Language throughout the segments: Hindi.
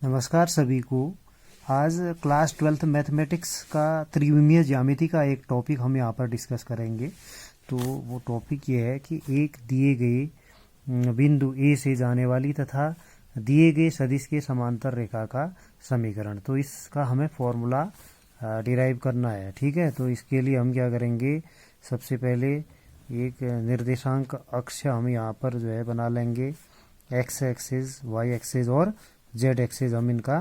नमस्कार सभी को। आज क्लास 12th मैथमेटिक्स का त्रिविमीय ज्यामिति का एक टॉपिक हम यहाँ पर डिस्कस करेंगे। तो वो टॉपिक ये है कि एक दिए गए बिंदु ए से जाने वाली तथा दिए गए सदिश के समांतर रेखा का समीकरण। तो इसका हमें फॉर्मूला डिराइव करना है। ठीक है, तो इसके लिए हम क्या करेंगे, सबसे पहले एक निर्देशांक अक्ष हम यहाँ पर जो है बना लेंगे। एक्स एक्सिस, वाई एक्सिस और जेड एक्सिस हम इनका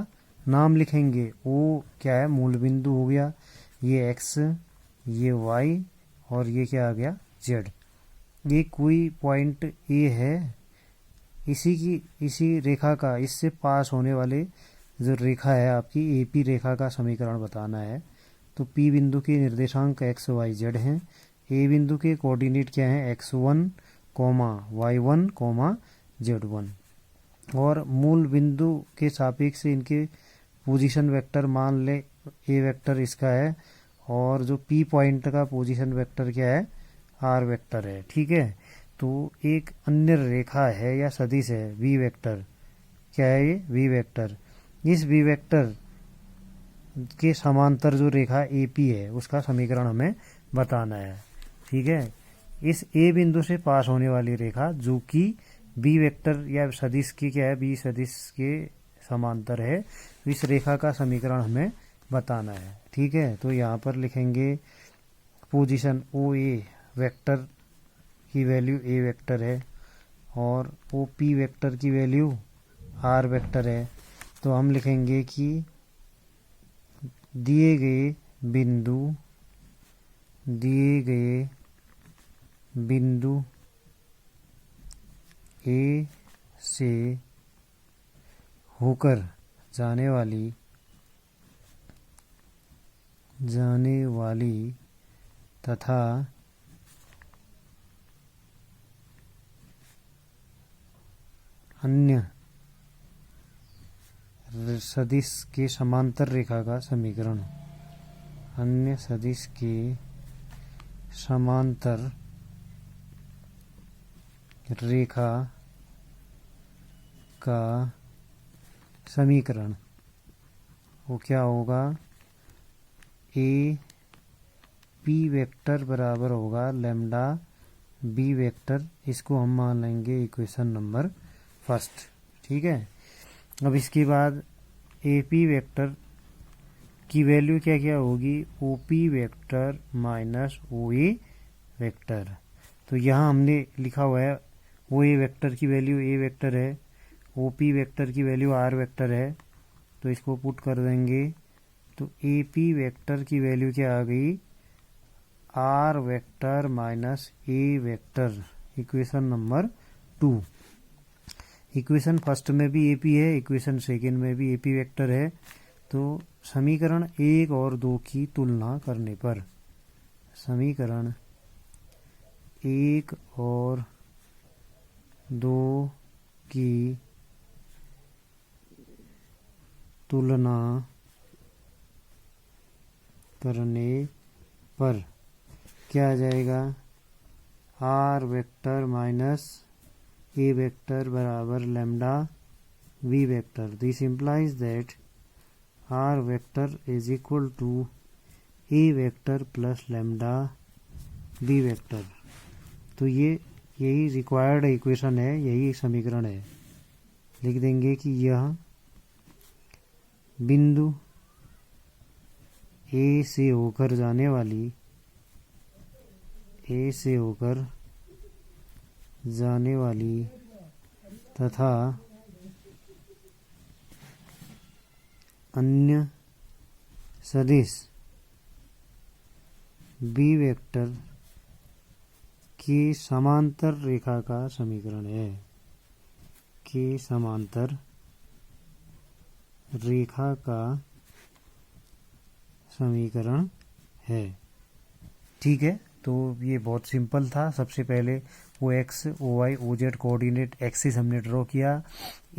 नाम लिखेंगे। ओ क्या है, मूल बिंदु हो गया, ये एक्स, ये वाई और ये क्या आ गया, जेड। ये कोई पॉइंट ए है, इसी रेखा का, इससे पास होने वाले जो रेखा है आपकी एपी रेखा का समीकरण बताना है। तो पी बिंदु के निर्देशांक एक्स वाई जेड हैं। ए बिंदु के कोऑर्डिनेट क्या हैं, x1, y1, z1। और मूल बिंदु के सापेक्ष इनके पोजीशन वेक्टर मान ले, ए वेक्टर इसका है और जो पी पॉइंट का पोजीशन वेक्टर क्या है, आर वेक्टर है। ठीक है, तो एक अन्य रेखा है या सदिश है वी वेक्टर, क्या है ये, वी वेक्टर। इस वी वेक्टर के समांतर जो रेखा ए पी है उसका समीकरण हमें बताना है। ठीक है, इस ए बिंदु से पास होने वाली रेखा जो कि बी वेक्टर या सदिश की क्या है, बी सदिश के समांतर है, तो इस रेखा का समीकरण हमें बताना है। ठीक है, तो यहाँ पर लिखेंगे पोजीशन ओ ए वेक्टर की वैल्यू ए वेक्टर है और ओ पी वेक्टर की वैल्यू आर वेक्टर है। तो हम लिखेंगे कि दिए गए बिंदु ए से होकर जाने वाली तथा अन्य सदिश के समांतर रेखा का समीकरण, अन्य सदिश के समांतर रेखा का समीकरण वो क्या होगा, ए पी वेक्टर बराबर होगा लैम्डा बी वेक्टर। इसको हम मान लेंगे इक्वेशन नंबर फर्स्ट। ठीक है, अब इसके बाद ए पी वेक्टर की वैल्यू क्या क्या होगी, O P vector minus O A vector. तो यहाँ हमने लिखा हुआ है ओ ए वेक्टर की वैल्यू ए वेक्टर है, ओ पी वेक्टर की वैल्यू आर वेक्टर है, तो इसको पुट कर देंगे। तो ए पी वेक्टर की वैल्यू क्या आ गई, R vector minus A vector, equation number 2। Equation first में भी ए पी है, इक्वेशन सेकेंड में भी ए पी वेक्टर है। तो समीकरण 1 और 2 की तुलना करने पर, समीकरण 1 और 2 की तुलना करने पर क्या आ जाएगा, R vector minus A vector बराबर lambda V vector. This implies that R vector is equal to A vector plus lambda B vector. तो यही रिक्वायर्ड इक्वेशन है, यही समीकरण है। लिख देंगे कि यह बिंदु ए से होकर जाने वाली तथा अन्य सदिश बी वेक्टर के समांतर रेखा का समीकरण है, के समांतर रेखा का समीकरण है। ठीक है, तो ये बहुत सिंपल था। सबसे पहले O X, O Y, O Z coordinate axis हमने ड्रॉ किया।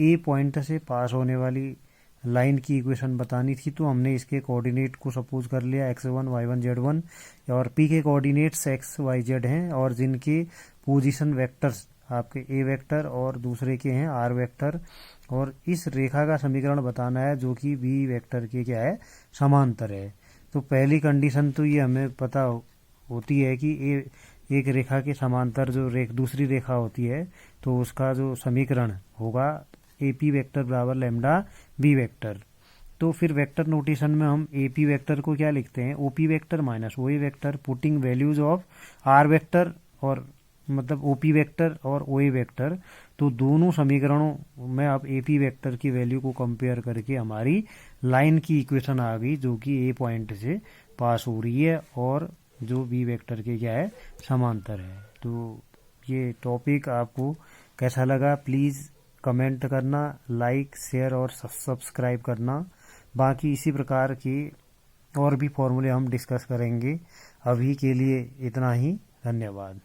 ए पॉइंट से पास होने वाली लाइन की इक्वेशन बतानी थी, तो हमने इसके कोऑर्डिनेट को सपोज कर लिया x1, y1, z1 और p के कोऑर्डिनेट्स x, y, z हैं और जिनके पोजीशन वेक्टर्स आपके ए वेक्टर और दूसरे के हैं आर वेक्टर, और इस रेखा का समीकरण बताना है जो कि बी वेक्टर के क्या है, समांतर है। तो पहली कंडीशन तो ये हमें पता होती है कि एक रेखा के समांतर जो दूसरी रेखा होती है तो उसका जो समीकरण होगा ए पी वेक्टर बराबर लैम्डा बी वेक्टर। तो फिर वेक्टर नोटेशन में हम ए पी वेक्टर को क्या लिखते हैं, O P vector minus O A vector, putting values of R vector और मतलब ओ पी वेक्टर और ओ ए वेक्टर। तो दोनों समीकरणों में अब ए पी वेक्टर की वैल्यू को कंपेयर करके हमारी लाइन की इक्वेशन आ गई जो कि ए पॉइंट से पास हो रही है और जो बी वेक्टर के क्या है, समांतर है। तो ये टॉपिक आपको कैसा लगा प्लीज़ कमेंट करना, लाइक शेयर और सब्सक्राइब करना। बाकी इसी प्रकार की और भी फॉर्मूले हम डिस्कस करेंगे। अभी के लिए इतना ही, धन्यवाद।